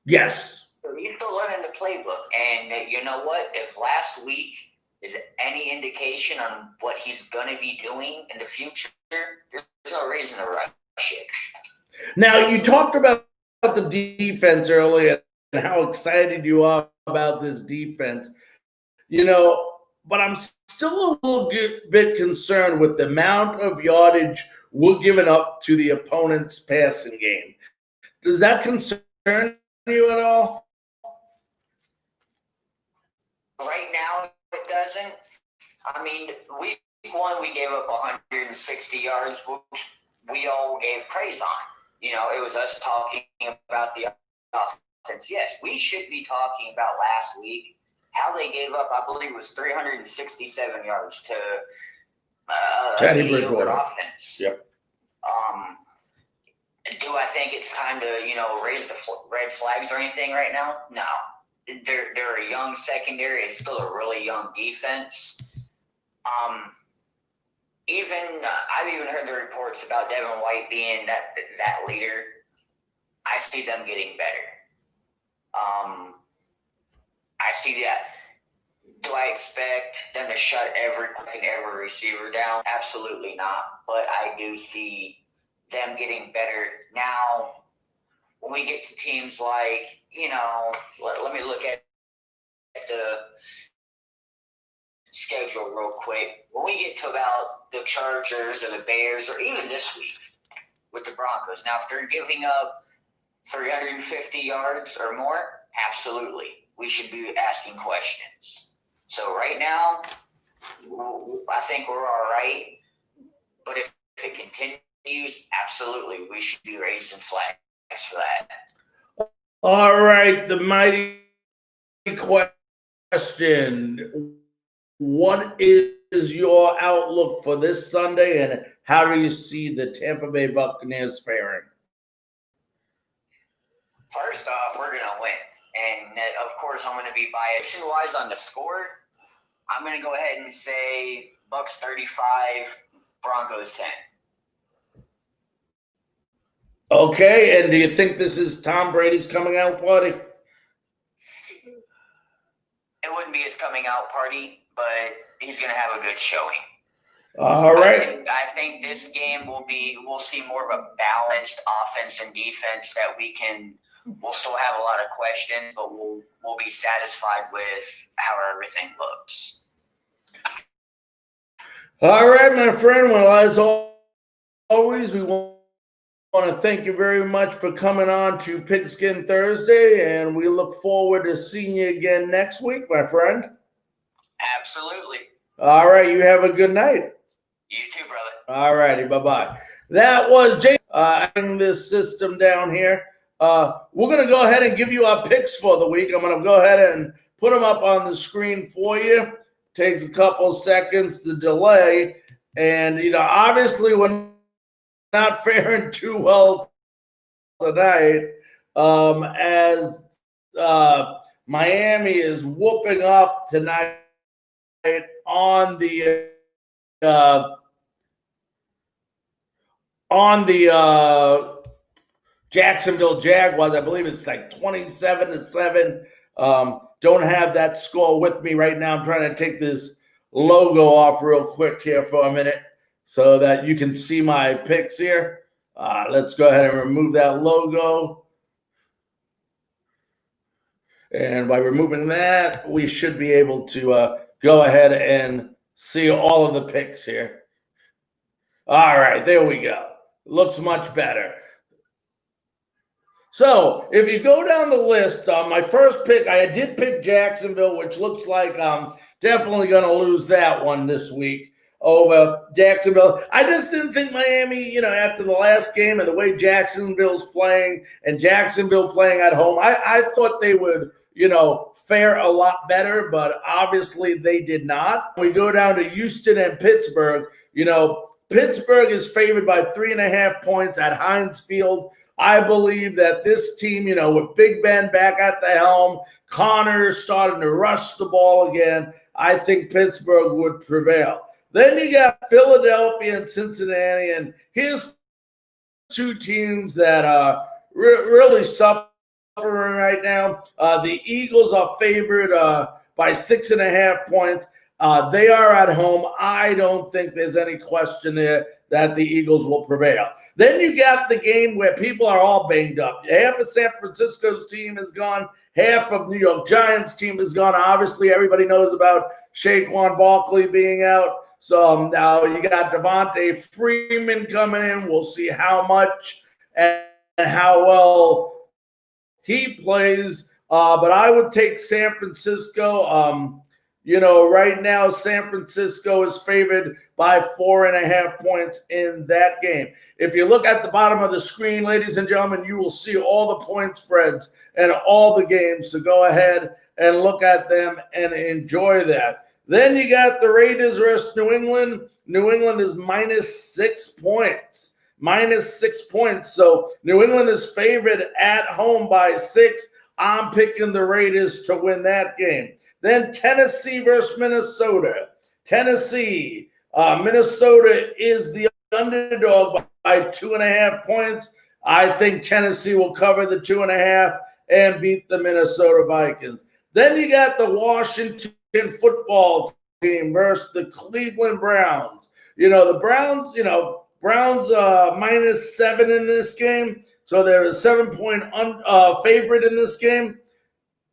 Yes. So he's still learning the playbook. And you know what? If last week is any indication on what he's going to be doing in the future, there's no reason to rush it. Now, you talked about the defense earlier and how excited you are about this defense. but I'm still a little bit concerned with the amount of yardage we're giving up to the opponent's passing game. Does that concern you at all? Right now, it doesn't. I mean, week one, we gave up 160 yards, which we all gave praise on. You know, it was us talking about the offense. Yes, we should be talking about last week, how they gave up, I believe it was 367 yards to Teddy Bridgewater offense. Yep. Do I think it's time to, raise the red flags or anything right now? No. They're a young secondary. It's still a really young defense. I've even heard the reports about Devin White being that leader. I see them getting better. I see that. Do I expect them to shut every receiver down? Absolutely not. But I do see them getting better. Now, when we get to teams like, let me look at the schedule real quick. When we get to about the Chargers or the Bears, or even this week with the Broncos, now if they're giving up 350 yards or more, absolutely, we should be asking questions. So right now, I think we're all right. But if it continues, absolutely, we should be raising flags for that. All right, the mighty question. What is your outlook for this Sunday, and how do you see the Tampa Bay Buccaneers faring? First off, we're going to win. And, of course, I'm going to be biased. Wise on the score, I'm going to go ahead and say Bucs 35, Broncos 10. Okay, and do you think this is Tom Brady's coming out party? It wouldn't be his coming out party, but he's going to have a good showing. All right. I think this game we'll see more of a balanced offense and defense that we'll still have a lot of questions, but we'll be satisfied with how everything looks. All right, my friend. Well, as always, we want to thank you very much for coming on to Pigskin Thursday, and we look forward to seeing you again next week, my friend. Absolutely. All right, you have a good night. You too, brother. All righty, bye-bye. That was Jay in this system down here. We're going to go ahead and give you our picks for the week. I'm going to go ahead and put them up on the screen for you. Takes a couple seconds to delay. And, obviously we're not faring too well tonight as Miami is whooping up tonight on the Jacksonville Jaguars. I believe it's like 27-7. Don't have that score with me right now. I'm trying to take this logo off real quick here for a minute so that you can see my picks here. Let's go ahead and remove that logo. And by removing that, we should be able to go ahead and see all of the picks here. All right, there we go. Looks much better. So if you go down the list, my first pick, I did pick Jacksonville, which looks like I'm definitely going to lose that one this week over Jacksonville. I just didn't think Miami, after the last game and the way Jacksonville's playing and Jacksonville playing at home, I thought they would, fare a lot better, but obviously they did not. We go down to Houston and Pittsburgh. Pittsburgh is favored by 3.5 points at Heinz Field. I believe that this team, with Big Ben back at the helm, Connor starting to rush the ball again, I think Pittsburgh would prevail. Then you got Philadelphia and Cincinnati, and here's two teams that are really suffering right now. The Eagles are favored by 6.5 points. They are at home. I don't think there's any question there that the Eagles will prevail. Then you got the game where people are all banged up. Half of San Francisco's team is gone. Half of New York Giants' team is gone. Obviously, everybody knows about Saquon Barkley being out. So now you got Devontae Freeman coming in. We'll see how much and how well he plays. But I would take San Francisco. Right now, San Francisco is favored by 4.5 points in that game. If you look at the bottom of the screen, ladies and gentlemen, you will see all the point spreads and all the games. So go ahead and look at them and enjoy that. Then you got the Raiders versus New England. New England is -6 points. -6 points. So New England is favored at home by 6. I'm picking the Raiders to win that game. Then Tennessee versus Minnesota. Tennessee. Minnesota is the underdog by 2.5 points. I think Tennessee will cover the 2.5 and beat the Minnesota Vikings. Then you got the Washington football team versus the Cleveland Browns. The Browns, Browns -7 in this game. So they're a 7-point favorite in this game.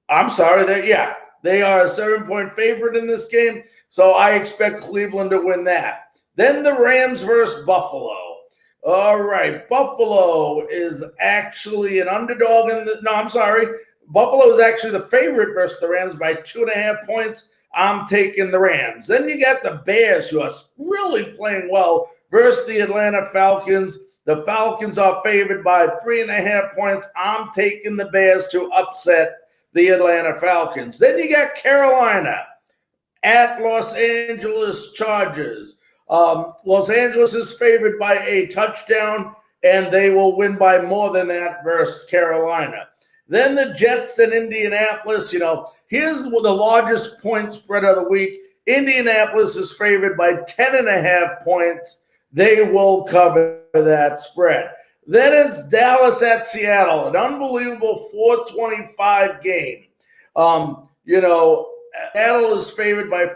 I'm sorry, they are a 7-point favorite in this game. So I expect Cleveland to win that. Then the Rams versus Buffalo. All right, Buffalo is actually an underdog Buffalo is actually the favorite versus the Rams by 2.5 points. I'm taking the Rams. Then you got the Bears, who are really playing well, versus the Atlanta Falcons. The Falcons are favored by 3.5 points. I'm taking the Bears to upset the Atlanta Falcons. Then you got Carolina at Los Angeles Chargers. Los Angeles is favored by a touchdown, and they will win by more than that versus Carolina. Then the Jets and Indianapolis. Here's the largest point spread of the week. Indianapolis is favored by 10.5 points. They will cover that spread. Then it's Dallas at Seattle, an unbelievable 425 game. Seattle is favored by.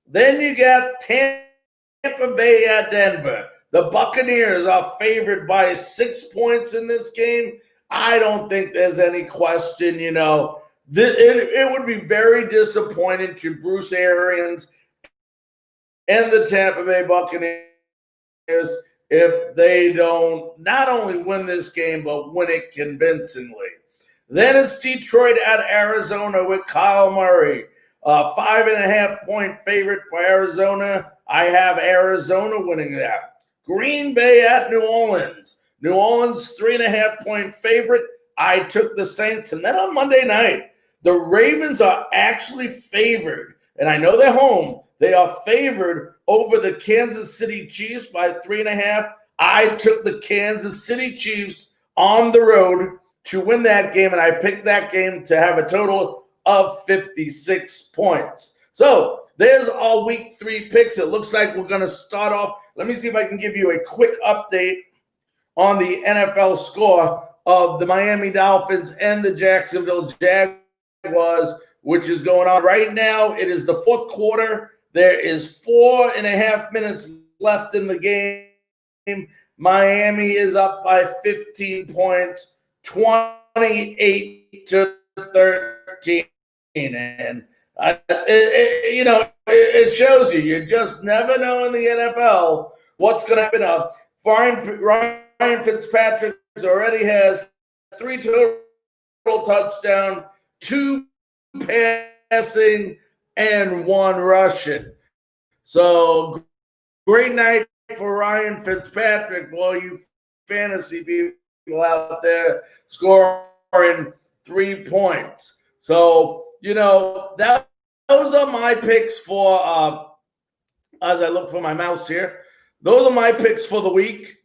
Then you got Tampa Bay at Denver. The Buccaneers are favored by 6 points in this game. I don't think there's any question, it would be very disappointing to Bruce Arians and the Tampa Bay Buccaneers if they don't not only win this game, but win it convincingly. Then it's Detroit at Arizona with Kyle Murray. 5.5 point favorite for Arizona. I have Arizona winning that. Green Bay at New Orleans. New Orleans, 3.5 point favorite. I took the Saints. And then on Monday night, the Ravens are actually favored. And I know they're home. They are favored over the Kansas City Chiefs by 3.5. I took the Kansas City Chiefs on the road to win that game. And I picked that game to have a total of 56 points. So there's our week 3 picks. It looks like we're going to start off. Let me see if I can give you a quick update on the NFL score of the Miami Dolphins and the Jacksonville Jaguars, which is going on right now. It is the 4th quarter. There is 4.5 minutes left in the game. Miami is up by 15 points, 28-13. And it shows you just never know in the NFL what's going to happen. Ryan Fitzpatrick already has 3 total touchdowns, 2 passing, and 1 rushing. So great night for Ryan Fitzpatrick, for all you fantasy people out there scoring 3 points. So, those are my picks for, as I look for my mouse here, those are my picks for the week.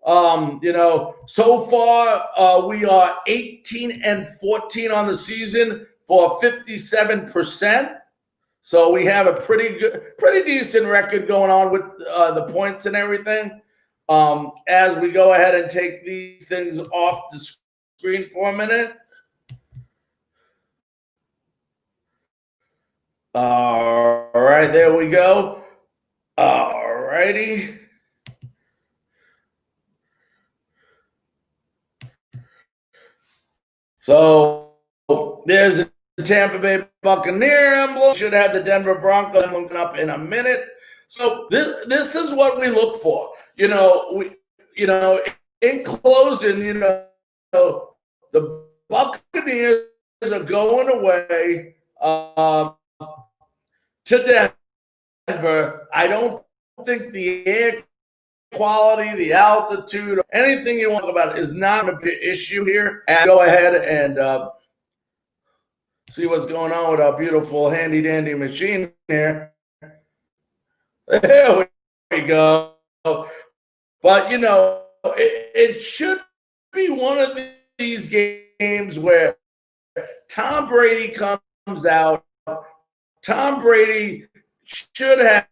So far we are 18-14 on the season for 57%. So we have a pretty decent record going on with the points and everything. As we go ahead and take these things off the screen for a minute. All right, there we go. All righty. So there's the Tampa Bay Buccaneer emblem. Should have the Denver Broncos emblem coming up in a minute. So this is what we look for. In closing, the Buccaneers are going away to Denver. I don't think the air quality, the altitude, anything you want about it is not a big issue here. And go ahead and see what's going on with our beautiful handy dandy machine here. There we go. But it should be one of these games where Tom Brady comes out. Tom Brady should have,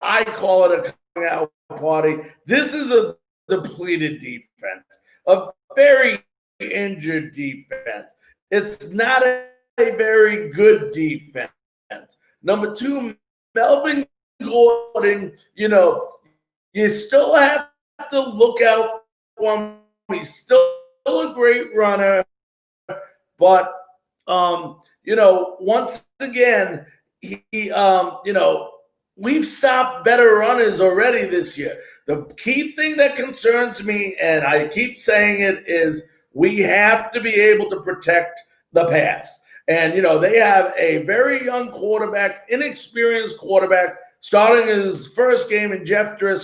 I call it a coming out party. This is a depleted defense, a very injured defense. It's not a very good defense. Number two, Melvin Gordon, you still have to look out for him. He's still a great runner, but once again, we've stopped better runners already this year. The key thing that concerns me, and I keep saying it, is we have to be able to protect the pass. And, they have a very young quarterback, inexperienced quarterback, starting his first game in Jeff Driscoll.